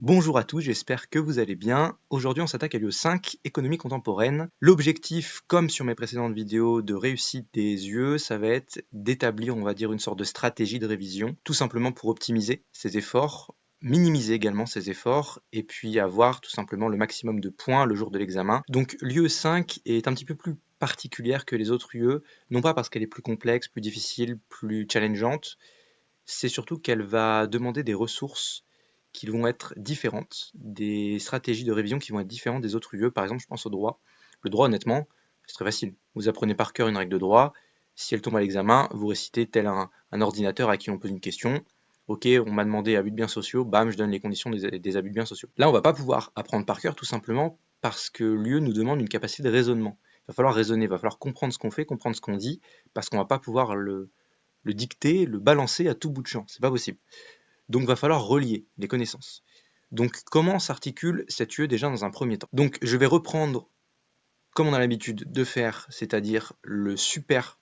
Bonjour à tous, j'espère que vous allez bien. Aujourd'hui, on s'attaque à l'UE5, économie contemporaine. L'objectif, comme sur mes précédentes vidéos de réussite des UE, ça va être d'établir, on va dire, une sorte de stratégie de révision, tout simplement pour optimiser ses efforts, minimiser également ses efforts, et puis avoir tout simplement le maximum de points le jour de l'examen. Donc l'UE5 est un petit peu plus particulière que les autres UE, non pas parce qu'elle est plus complexe, plus difficile, plus challengeante, c'est surtout qu'elle va demander des ressources qui vont être différentes, des stratégies de révision qui vont être différentes des autres UE. Par exemple, je pense au droit. Le droit, honnêtement, c'est très facile. Vous apprenez par cœur une règle de droit. Si elle tombe à l'examen, vous récitez tel un ordinateur à qui on pose une question. Ok, on m'a demandé abus de biens sociaux, bam, je donne les conditions des abus de biens sociaux. Là, on va pas pouvoir apprendre par cœur tout simplement parce que l'UE nous demande une capacité de raisonnement. Il va falloir raisonner, il va falloir comprendre ce qu'on fait, comprendre ce qu'on dit, parce qu'on va pas pouvoir le dicter, le balancer à tout bout de champ. C'est pas possible. Donc, il va falloir relier les connaissances. Donc, comment s'articule cette UE déjà dans un premier temps? Donc, je vais reprendre comme on a l'habitude de faire, c'est-à-dire le super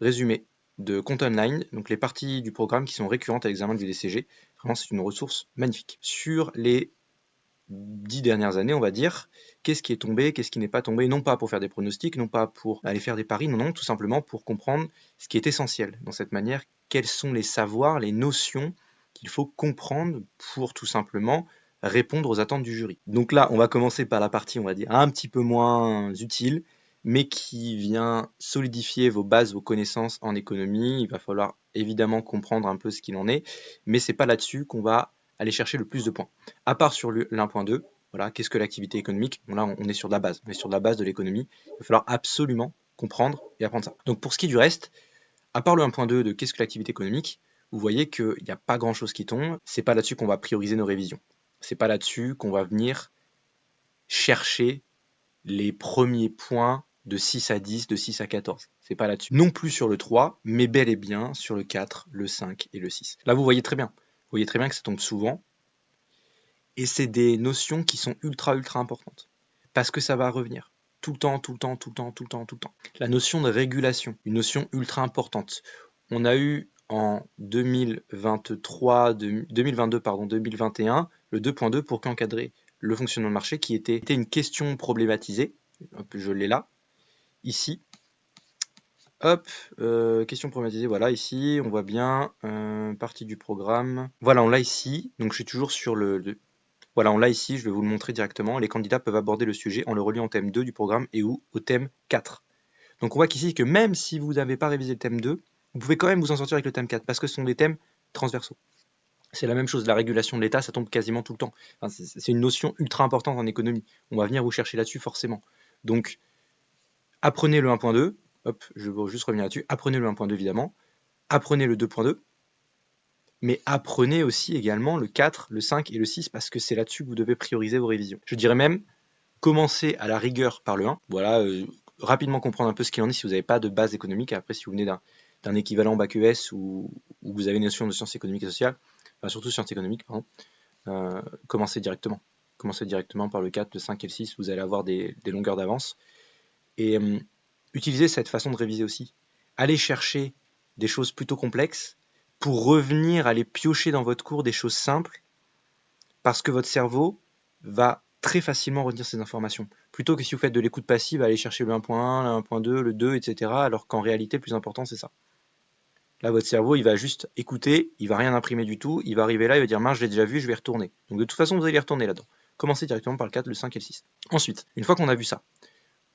résumé de compte online, donc les parties du programme qui sont récurrentes à l'examen du DCG. Vraiment, c'est une ressource magnifique. Sur les 10 dernières années, on va dire, qu'est-ce qui est tombé, qu'est-ce qui n'est pas tombé, non pas pour faire des pronostics, non pas pour aller faire des paris, non, tout simplement pour comprendre ce qui est essentiel dans cette manière, quels sont les savoirs, les notions qu'il faut comprendre pour tout simplement répondre aux attentes du jury. Donc là, on va commencer par la partie, on va dire, un petit peu moins utile, mais qui vient solidifier vos bases, vos connaissances en économie. Il va falloir évidemment comprendre un peu ce qu'il en est, mais c'est pas là-dessus qu'on va aller chercher le plus de points. À part sur l'1.2, voilà, qu'est-ce que l'activité économique? Bon, là, on est sur de la base, on est sur de la base de l'économie. Il va falloir absolument comprendre et apprendre ça. Donc pour ce qui est du reste, à part le 1.2 de qu'est-ce que l'activité économique, vous voyez qu'il n'y a pas grand-chose qui tombe. C'est pas là-dessus qu'on va prioriser nos révisions. C'est pas là-dessus qu'on va venir chercher les premiers points de 6 à 10, de 6 à 14. C'est pas là-dessus. Non plus sur le 3, mais bel et bien sur le 4, le 5 et le 6. Là, vous voyez très bien. Vous voyez très bien que ça tombe souvent. Et c'est des notions qui sont ultra importantes. Parce que ça va revenir. Tout le temps, tout le temps, tout le temps, tout le temps, tout le temps. La notion de régulation, une notion ultra importante. On a eu en 2023, 2022, pardon, 2021, le 2.2 pour qu'encadrer le fonctionnement de marché qui était une question problématisée. Hop, je l'ai là, ici. Hop, question problématisée, voilà, ici, on voit bien, partie du programme. Voilà, on l'a ici, donc je suis toujours sur voilà, on l'a ici, je vais vous le montrer directement. Les candidats peuvent aborder le sujet en le reliant au thème 2 du programme et ou au thème 4. Donc on voit qu'ici que même si vous n'avez pas révisé le thème 2, vous pouvez quand même vous en sortir avec le thème 4 parce que ce sont des thèmes transversaux. C'est la même chose, la régulation de l'État, ça tombe quasiment tout le temps. Enfin, c'est une notion ultra importante en économie. On va venir vous chercher là-dessus forcément. Donc apprenez le 1.2, hop, je vais juste revenir là-dessus. Apprenez le 1.2 évidemment, apprenez le 2.2, mais apprenez aussi également le 4, le 5 et le 6 parce que c'est là-dessus que vous devez prioriser vos révisions. Je dirais même, commencez à la rigueur par le 1. Voilà, rapidement comprendre un peu ce qu'il en est si vous n'avez pas de base économique. Après, si vous venez d'un équivalent bac ES ou vous avez une notion de sciences économiques et sociales, enfin surtout sciences économiques, pardon, commencez directement. Commencez directement par le 4, le 5 et le 6. Vous allez avoir des longueurs d'avance. Et utilisez cette façon de réviser aussi. Allez chercher des choses plutôt complexes pour revenir aller piocher dans votre cours des choses simples parce que votre cerveau va très facilement retenir ces informations. Plutôt que si vous faites de l'écoute passive, aller chercher le 1.1, le 1.2, le 2, etc. Alors qu'en réalité, le plus important, c'est ça. Là, votre cerveau, il va juste écouter, il va rien imprimer du tout, il va arriver là, il va dire, mince, je l'ai déjà vu, je vais y retourner. Donc de toute façon, vous allez y retourner là-dedans. Commencez directement par le 4, le 5 et le 6. Ensuite, une fois qu'on a vu ça,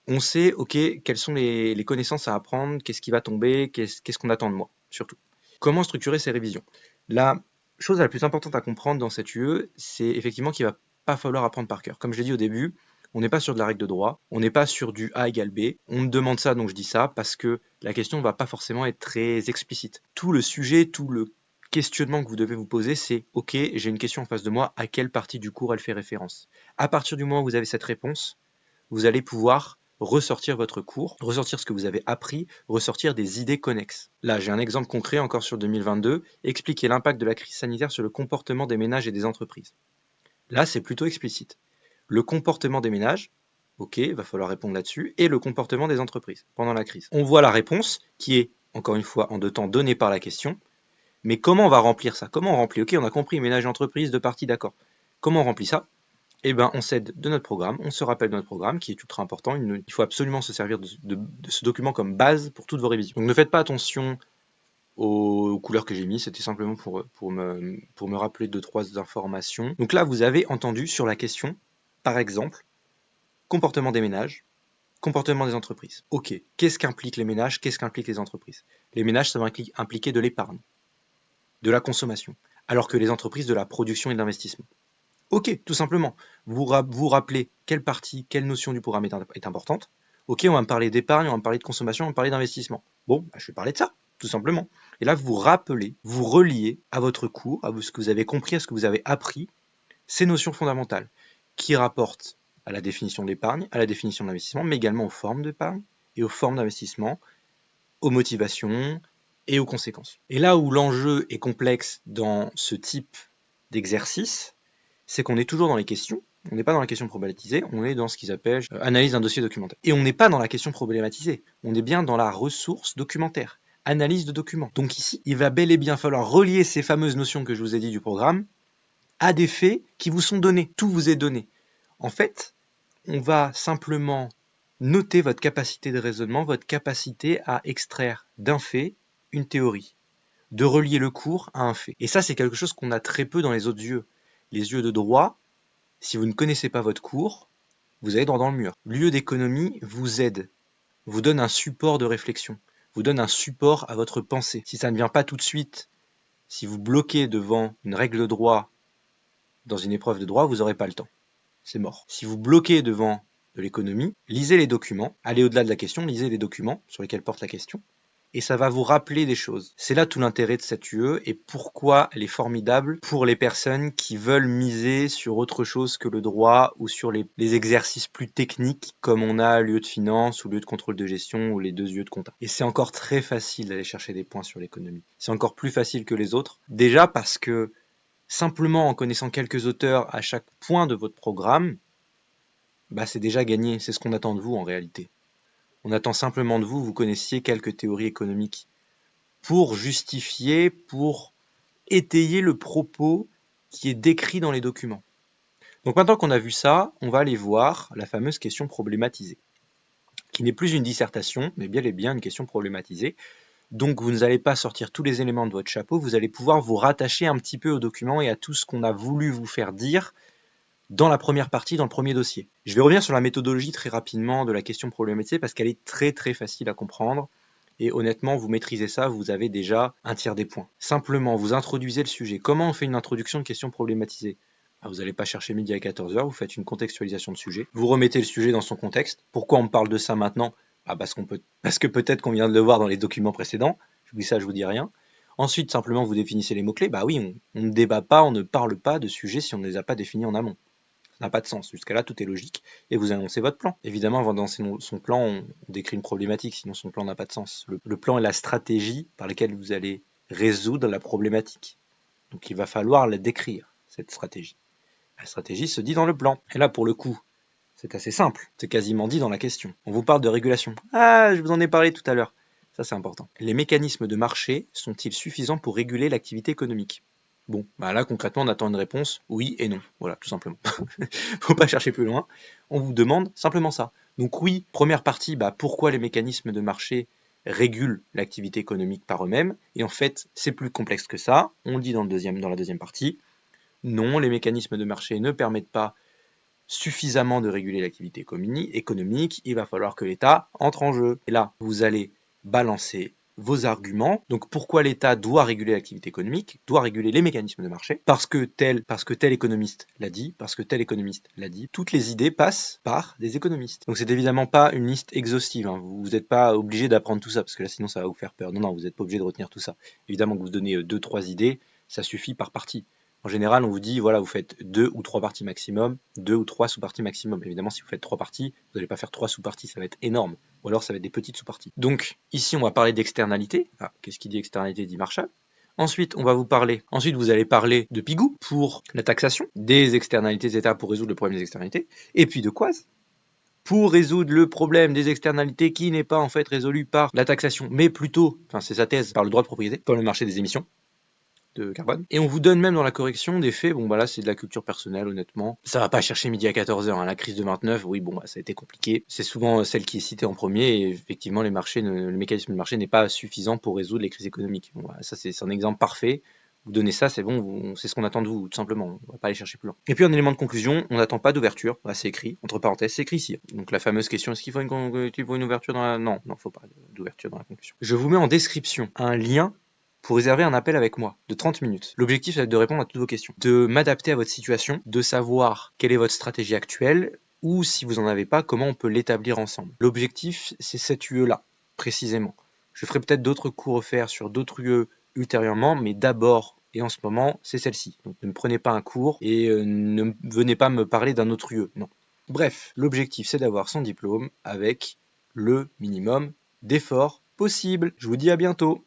on sait, ok, quelles sont les connaissances à apprendre, qu'est-ce qui va tomber, qu'est-ce qu'on attend de moi, surtout. Comment structurer ces révisions? La chose la plus importante à comprendre dans cette UE, c'est effectivement qu'il va pas falloir apprendre par cœur. Comme je l'ai dit au début, on n'est pas sur de la règle de droit, on n'est pas sur du A égale B. On me demande ça, donc je dis ça, parce que la question ne va pas forcément être très explicite. Tout le sujet, tout le questionnement que vous devez vous poser, c'est ok, j'ai une question en face de moi, à quelle partie du cours elle fait référence? À partir du moment où vous avez cette réponse, vous allez pouvoir ressortir votre cours, ressortir ce que vous avez appris, ressortir des idées connexes. Là, j'ai un exemple concret encore sur 2022, expliquer l'impact de la crise sanitaire sur le comportement des ménages et des entreprises. Là, c'est plutôt explicite. Le comportement des ménages, ok, il va falloir répondre là-dessus, et le comportement des entreprises pendant la crise. On voit la réponse qui est, encore une fois, en deux temps donnée par la question, mais comment on va remplir ça? Comment on remplit? Ok, on a compris, ménage et entreprise, deux parties, d'accord. Comment on remplit ça? Eh ben, on s'aide de notre programme, on se rappelle de notre programme qui est ultra important. Il faut absolument se servir de ce document comme base pour toutes vos révisions. Donc ne faites pas attention aux couleurs que j'ai mis, c'était simplement pour me rappeler 2-3 informations. Donc là, vous avez entendu sur la question, par exemple, comportement des ménages, comportement des entreprises. Ok, qu'est-ce qu'impliquent les ménages, qu'est-ce qu'impliquent les entreprises? Les ménages, ça va impliquer de l'épargne, de la consommation, alors que les entreprises, de la production et de l'investissement. Ok, tout simplement. Vous rappelez quelle partie, quelle notion du programme est importante. Ok, on va me parler d'épargne, on va me parler de consommation, on va me parler d'investissement. Bon, je vais parler de ça, tout simplement. Et là, vous rappelez, vous reliez à votre cours, à ce que vous avez compris, à ce que vous avez appris, ces notions fondamentales qui rapportent à la définition de l'épargne, à la définition de l'investissement, mais également aux formes d'épargne et aux formes d'investissement, aux motivations et aux conséquences. Et là où l'enjeu est complexe dans ce type d'exercice, c'est qu'on est toujours dans les questions, on n'est pas dans la question problématisée, on est dans ce qu'ils appellent analyse d'un dossier documentaire. Et on n'est pas dans la question problématisée, on est bien dans la ressource documentaire, analyse de documents. Donc ici, il va bel et bien falloir relier ces fameuses notions que je vous ai dit du programme à des faits qui vous sont donnés, tout vous est donné. En fait, on va simplement noter votre capacité de raisonnement, votre capacité à extraire d'un fait une théorie, de relier le cours à un fait. Et ça, c'est quelque chose qu'on a très peu dans les autres yeux. Les yeux de droit, si vous ne connaissez pas votre cours, vous allez droit dans le mur. L'UE d'économie vous aide, vous donne un support de réflexion, vous donne un support à votre pensée. Si ça ne vient pas tout de suite, si vous bloquez devant une règle de droit dans une épreuve de droit, vous n'aurez pas le temps. C'est mort. Si vous bloquez devant de l'économie, lisez les documents, allez au-delà de la question, lisez les documents sur lesquels porte la question, et ça va vous rappeler des choses. C'est là tout l'intérêt de cette UE et pourquoi elle est formidable pour les personnes qui veulent miser sur autre chose que le droit ou sur les exercices plus techniques comme on a l'UE de finance ou l'UE de contrôle de gestion ou les 2 UE de compta. Et c'est encore très facile d'aller chercher des points sur l'économie. C'est encore plus facile que les autres. Déjà parce que simplement en connaissant quelques auteurs à chaque point de votre programme, c'est déjà gagné. C'est ce qu'on attend de vous en réalité. On attend simplement de vous, vous connaissiez quelques théories économiques pour justifier, pour étayer le propos qui est décrit dans les documents. Donc maintenant qu'on a vu ça, on va aller voir la fameuse question problématisée, qui n'est plus une dissertation, mais bel et bien une question problématisée. Donc vous n'allez pas sortir tous les éléments de votre chapeau, vous allez pouvoir vous rattacher un petit peu au document et à tout ce qu'on a voulu vous faire dire dans la première partie, dans le premier dossier. Je vais revenir sur la méthodologie très rapidement de la question problématisée parce qu'elle est très très facile à comprendre et honnêtement, vous maîtrisez ça, vous avez déjà un tiers des points. Simplement, vous introduisez le sujet. Comment on fait une introduction de question problématisée? Vous n'allez pas chercher midi à 14h, vous faites une contextualisation de sujet, vous remettez le sujet dans son contexte. Pourquoi on me parle de ça maintenant? Parce que peut-être qu'on vient de le voir dans les documents précédents. Je vous dis ça, je vous dis rien. Ensuite, simplement, vous définissez les mots-clés. Oui, on ne débat pas, on ne parle pas de sujets si on ne les a pas définis en amont. Ça n'a pas de sens. Jusqu'à là, tout est logique. Et vous annoncez votre plan. Évidemment, avant d'annoncer son plan, on décrit une problématique, sinon son plan n'a pas de sens. Le plan est la stratégie par laquelle vous allez résoudre la problématique. Donc il va falloir la décrire, cette stratégie. La stratégie se dit dans le plan. Et là, pour le coup, c'est assez simple. C'est quasiment dit dans la question. On vous parle de régulation. Je vous en ai parlé tout à l'heure. Ça, c'est important. Les mécanismes de marché sont-ils suffisants pour réguler l'activité économique? Bon, là concrètement on attend une réponse oui et non, voilà tout simplement. Faut pas chercher plus loin, on vous demande simplement ça. Donc oui, première partie, pourquoi les mécanismes de marché régulent l'activité économique par eux-mêmes, et en fait c'est plus complexe que ça, on le dit dans la deuxième partie. Non, les mécanismes de marché ne permettent pas suffisamment de réguler l'activité économique, il va falloir que l'État entre en jeu. Et là, vous allez balancer vos arguments. Donc pourquoi l'État doit réguler l'activité économique, doit réguler les mécanismes de marché, parce que tel économiste l'a dit, parce que tel économiste l'a dit. Toutes les idées passent par des économistes. Donc c'est évidemment pas une liste exhaustive, hein. Vous n'êtes pas obligé d'apprendre tout ça, parce que là sinon ça va vous faire peur. Non, vous n'êtes pas obligé de retenir tout ça. Évidemment que vous donnez 2-3 idées, ça suffit par partie. En général, on vous dit, voilà, vous faites 2 ou 3 parties maximum, 2 ou 3 sous-parties maximum. Évidemment, si vous faites 3 parties, vous n'allez pas faire 3 sous-parties, ça va être énorme. Ou alors, ça va être des petites sous-parties. Donc, ici, on va parler d'externalité. Qu'est-ce qu'il dit externalité, dit Marshall. Ensuite, vous allez parler de Pigou pour la taxation, des externalités des États pour résoudre le problème des externalités, et puis de Quaz pour résoudre le problème des externalités qui n'est pas en fait résolu par la taxation, mais plutôt, c'est sa thèse, par le droit de propriété, par le marché des émissions. de carbone. Et on vous donne même dans la correction des faits, bon bah là c'est de la culture personnelle honnêtement. Ça va pas chercher midi à 14h, hein. La crise de 29, oui bon bah ça a été compliqué. C'est souvent celle qui est citée en premier et effectivement le mécanisme du marché n'est pas suffisant pour résoudre les crises économiques. Bon, bah, ça c'est un exemple parfait. Vous donnez ça, c'est bon, c'est ce qu'on attend de vous, tout simplement. On va pas aller chercher plus loin. Et puis en élément de conclusion, on n'attend pas d'ouverture. Bah, c'est écrit, entre parenthèses, c'est écrit ici. Donc la fameuse question, est-ce qu'il faut une ouverture dans la... Non, faut pas d'ouverture dans la conclusion. Je vous mets en description un lien pour réserver un appel avec moi de 30 minutes. L'objectif, c'est de répondre à toutes vos questions, de m'adapter à votre situation, de savoir quelle est votre stratégie actuelle, ou si vous en avez pas, comment on peut l'établir ensemble. L'objectif, c'est cette UE-là, précisément. Je ferai peut-être d'autres cours offerts sur d'autres UE ultérieurement, mais d'abord et en ce moment, c'est celle-ci. Donc ne me prenez pas un cours et ne venez pas me parler d'un autre UE, non. Bref, l'objectif, c'est d'avoir son diplôme avec le minimum d'efforts possible. Je vous dis à bientôt.